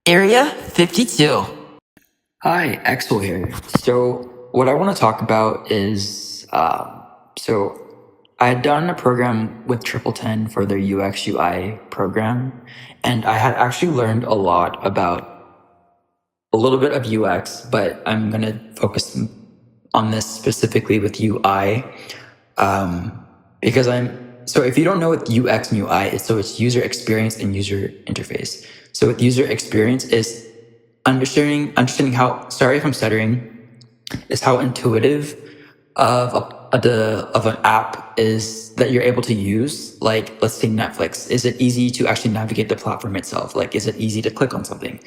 Area 52. Hi, Axel here. So, what I want to talk about is I had done a program with TripleTen for their UX UI program, and I had actually learned a lot about a little bit of UX, but I'm going to focus on this specifically with UI because so if you don't know what UX and UI is, so it's user experience and user interface. So with user experience is understanding how, sorry if I'm stuttering, is how intuitive of an app is that you're able to use. Like, let's say Netflix. Is it easy to actually navigate the platform itself? Like, is it easy to click on something?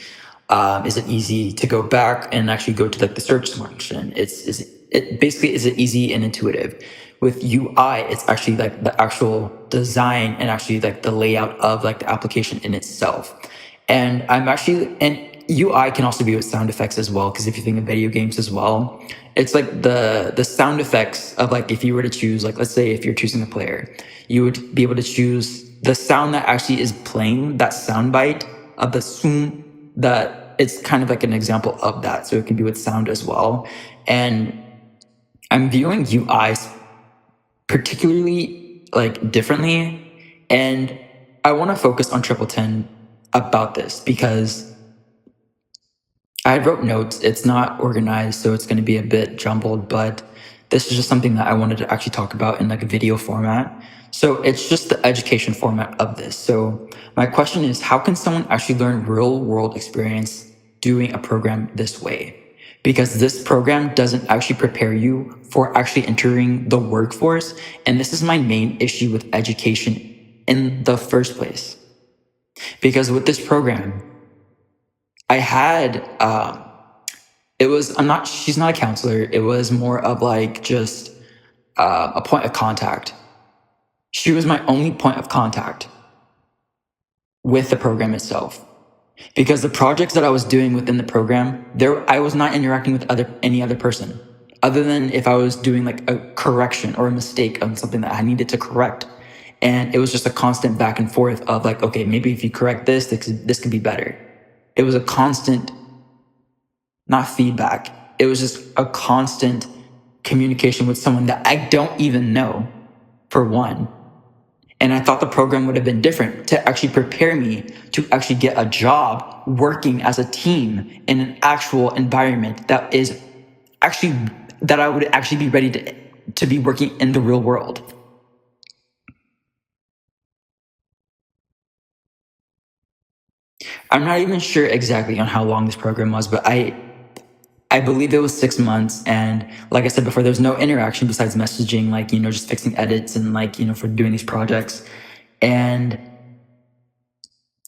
Is it easy to go back and actually go to like the search function? Is it easy and intuitive? With UI, it's actually like the actual design and actually like the layout of like the application in itself. And UI can also be with sound effects as well, because if you think of video games as well, it's like the sound effects of, like, if you were to choose, like, let's say if you're choosing a player, you would be able to choose the sound that actually is playing, that sound bite of the soon, that it's kind of like an example of that. So it can be with sound as well. And I'm viewing UIs particularly like differently. And I want to focus on TripleTen about this because I wrote notes. It's not organized, so it's going to be a bit jumbled, but this is just something that I wanted to actually talk about in like a video format. So it's just the education format of this. So my question is, how can someone actually learn real world experience doing a program this way? Because this program doesn't actually prepare you for actually entering the workforce. And this is my main issue with education in the first place. Because with this program, I had she's not a counselor. It was more of like just a point of contact. She was my only point of contact with the program itself, because the projects that I was doing within the program, I was not interacting with any other person, other than if I was doing like a correction or a mistake on something that I needed to correct. And it was just a constant back and forth of like, okay, maybe if you correct this can be better. It was a constant, not feedback. It was just a constant communication with someone that I don't even know, for one. And I thought the program would have been different to actually prepare me to actually get a job working as a team in an actual environment that I would actually be ready to be working in the real world. I'm not even sure exactly on how long this program was, but I believe it was 6 months. And like I said before, there's no interaction besides messaging, like, just fixing edits and like, for doing these projects. And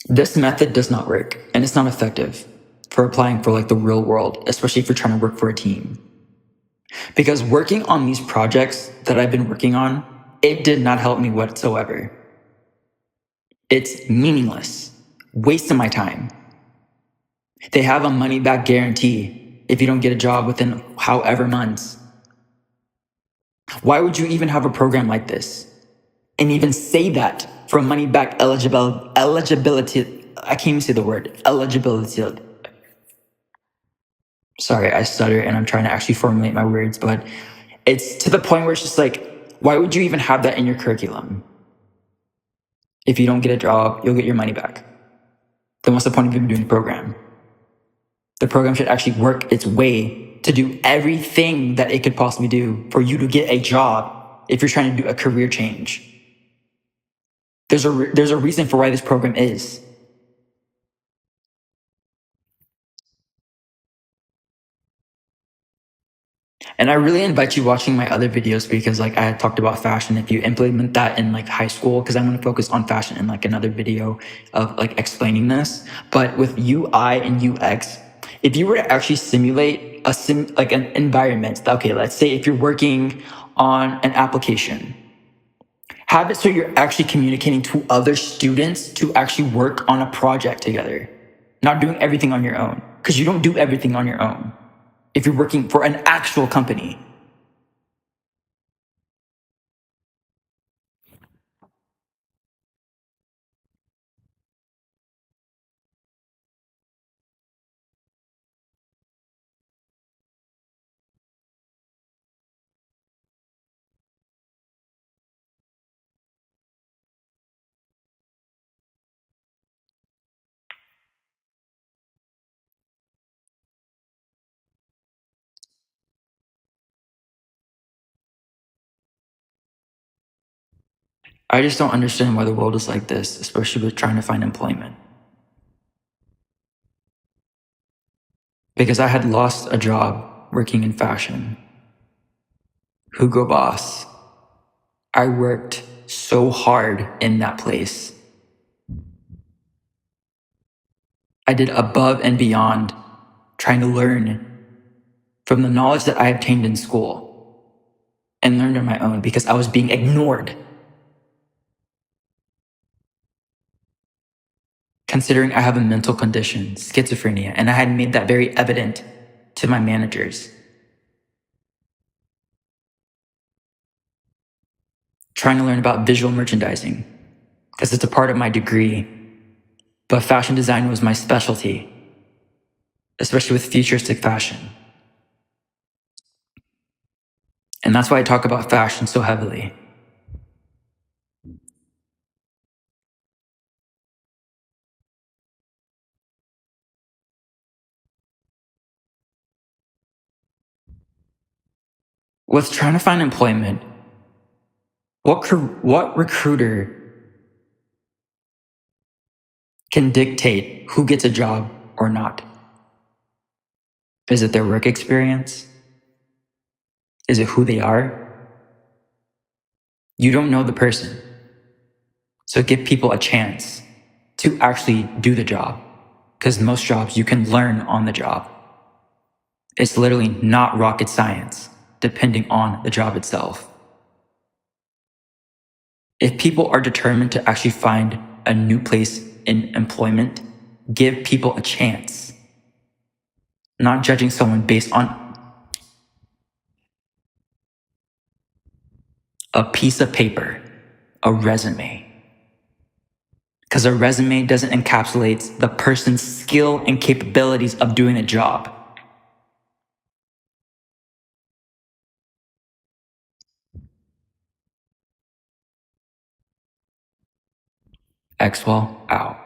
this method does not work, and it's not effective for applying for like the real world, especially if you're trying to work for a team. Because working on these projects that I've been working on, it did not help me whatsoever. It's meaningless, waste of my time. They have a money back guarantee if you don't get a job within however months. Why would you even have a program like this? And even say that for money back eligibility. I can't even say the word eligibility. Sorry, I stutter and I'm trying to actually formulate my words, but it's to the point where it's just like, why would you even have that in your curriculum? If you don't get a job, you'll get your money back. Then what's the point of even doing the program? The program should actually work its way to do everything that it could possibly do for you to get a job if you're trying to do a career change. There's a reason for why this program is. And I really invite you watching my other videos, because like I had talked about fashion, if you implement that in like high school, because I'm going to focus on fashion in like another video of like explaining this. But with UI and UX, if you were to actually simulate like an environment, okay, let's say if you're working on an application, have it so you're actually communicating to other students to actually work on a project together, not doing everything on your own, because you don't do everything on your own if you're working for an actual company. I just don't understand why the world is like this, especially with trying to find employment. Because I had lost a job working in fashion. Hugo Boss. I worked so hard in that place. I did above and beyond trying to learn from the knowledge that I obtained in school and learned on my own because I was being ignored. Considering I have a mental condition, schizophrenia, and I had made that very evident to my managers. Trying to learn about visual merchandising because it's a part of my degree, but fashion design was my specialty, especially with futuristic fashion. And that's why I talk about fashion so heavily. With trying to find employment, what recruiter can dictate who gets a job or not? Is it their work experience? Is it who they are? You don't know the person. So give people a chance to actually do the job. Because most jobs you can learn on the job. It's literally not rocket science, depending on the job itself. If people are determined to actually find a new place in employment, give people a chance. Not judging someone based on a piece of paper, a resume. Because a resume doesn't encapsulate the person's skill and capabilities of doing a job. Xwell out.